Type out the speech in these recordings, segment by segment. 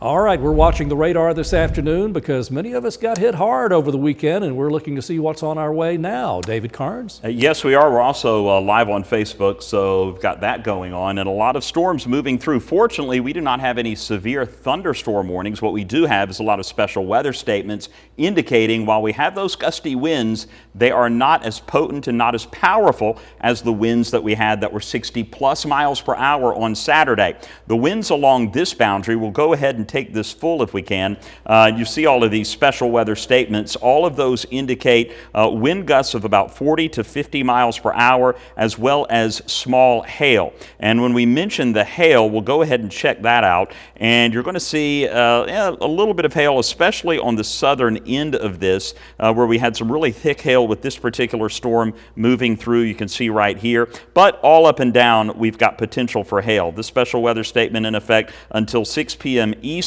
All right, we're watching the radar this afternoon because many of us got hit hard over the weekend, and we're looking to see what's on our way now. David Karnes? Yes, we are. We're also live on Facebook, so we've got that going on, and a lot of storms moving through. Fortunately, we do not have any severe thunderstorm warnings. What we do have is a lot of special weather statements indicating while we have those gusty winds, they are not as potent and not as powerful as the winds that we had that were 60+ miles per hour on Saturday. The winds along this boundary, will go ahead and take this full if we can. You see all of these special weather statements. All of those indicate wind gusts of about 40 to 50 miles per hour, as well as small hail. And when we mention the hail, we'll go ahead and check that out. And you're going to see a little bit of hail, especially on the southern end of this, where we had some really thick hail with this particular storm moving through. You can see right here. But all up and down, we've got potential for hail. This special weather statement in effect until 6 p.m. Eastern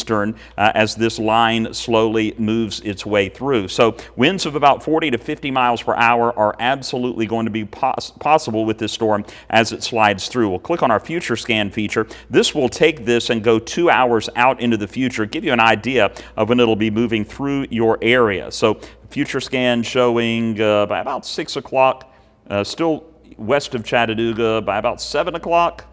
as this line slowly moves its way through. So winds of about 40 to 50 miles per hour are absolutely going to be possible with this storm as it slides through. We'll click on our future scan feature. This will take this and go 2 hours out into the future, give you an idea of when it'll be moving through your area. So future scan showing by about 6 o'clock, still west of Chattanooga by about 7 o'clock.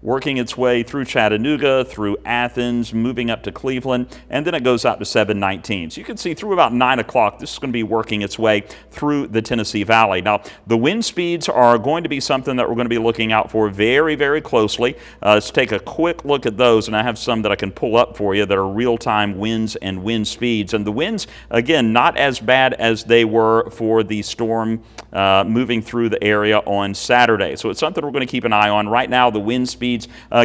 Working its way through Chattanooga, through Athens, moving up to Cleveland, and then it goes out to 7:19. So you can see through about 9 o'clock, this is going to be working its way through the Tennessee Valley. Now, the wind speeds are going to be something that we're going to be looking out for very, very closely. Let's take a quick look at those, and I have some that I can pull up for you that are real-time winds and wind speeds. And the winds, again, not as bad as they were for the storm moving through the area on Saturday. So it's something we're going to keep an eye on. Right now, the wind speeds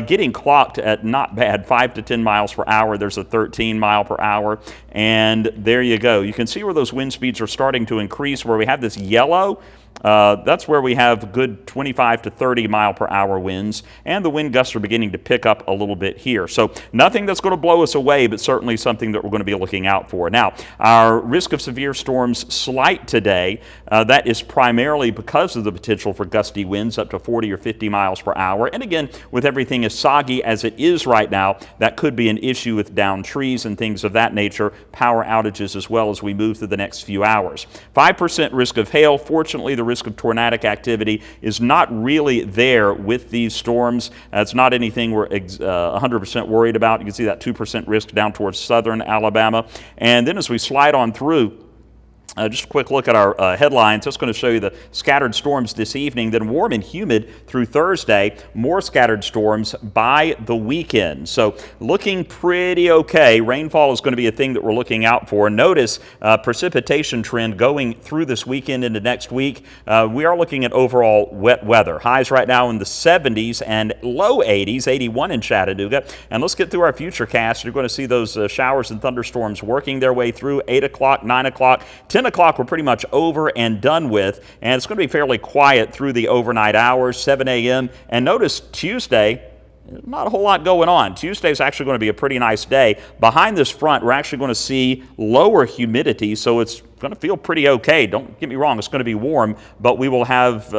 getting clocked at not bad 5 to 10 miles per hour. There's a 13 mile per hour, and there you go. You can see where those wind speeds are starting to increase, where we have this yellow. That's where we have good 25 to 30 mile per hour winds, and the wind gusts are beginning to pick up a little bit here. So nothing that's going to blow us away, but certainly something that we're going to be looking out for. Now, our risk of severe storms slight today. That is primarily because of the potential for gusty winds up to 40 or 50 miles per hour. And again, with everything as soggy as it is right now, that could be an issue with downed trees and things of that nature, power outages as well as we move through the next few hours. 5% risk of hail. Fortunately, the risk of tornadic activity is not really there with these storms. It's not anything we're 100% worried about. You can see that 2% risk down towards southern Alabama. And then as we slide on through, just a quick look at our headlines. That's going to show you the scattered storms this evening, then warm and humid through Thursday, more scattered storms by the weekend. So looking pretty okay. Rainfall is going to be a thing that we're looking out for. Notice precipitation trend going through this weekend into next week. We are looking at overall wet weather. Highs right now in the 70s and low 80s, 81 in Chattanooga. And let's get through our future cast. You're going to see those showers and thunderstorms working their way through 8 o'clock, 9 o'clock, 10 o'clock we're pretty much over and done with, and it's going to be fairly quiet through the overnight hours, 7 a.m. And notice Tuesday, not a whole lot going on. Tuesday is actually going to be a pretty nice day. Behind this front, we're actually going to see lower humidity, so it's going to feel pretty okay. Don't get me wrong, it's going to be warm, but we will have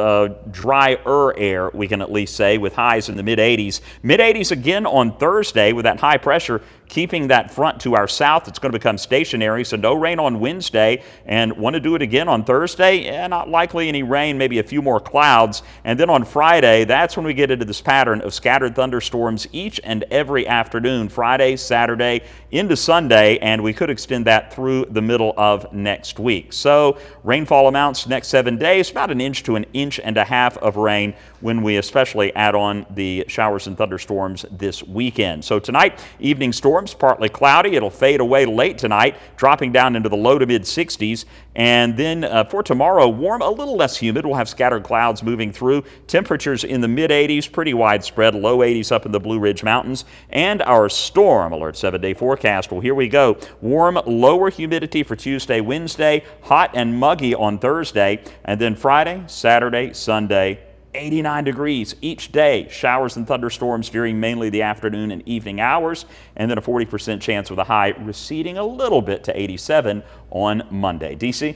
drier air, we can at least say, with highs in the mid-80s. Mid-80s again on Thursday with that high pressure keeping that front to our south. It's going to become stationary, so no rain on Wednesday. And want to do it again on Thursday? Yeah, not likely any rain, maybe a few more clouds. And then on Friday, that's when we get into this pattern of scattered thunderstorms each and every afternoon, Friday, Saturday, into Sunday, and we could extend that through the middle of next week. So rainfall amounts next 7 days, about 1 inch to 1.5 inches of rain when we especially add on the showers and thunderstorms this weekend. So tonight, evening storms, partly cloudy. It'll fade away late tonight, dropping down into the low to mid 60s. And then for tomorrow, warm, a little less humid. We'll have scattered clouds moving through. Temperatures in the mid 80s, pretty widespread, low 80s up in the Blue Ridge Mountains. And our storm alert 7-day forecast. Well, here we go. Warm, lower humidity for Tuesday, Wednesday, hot and muggy on Thursday, and then Friday, Saturday, Sunday, 89 degrees each day. Showers and thunderstorms during mainly the afternoon and evening hours, and then a 40% chance with a high receding a little bit to 87 on Monday. DC?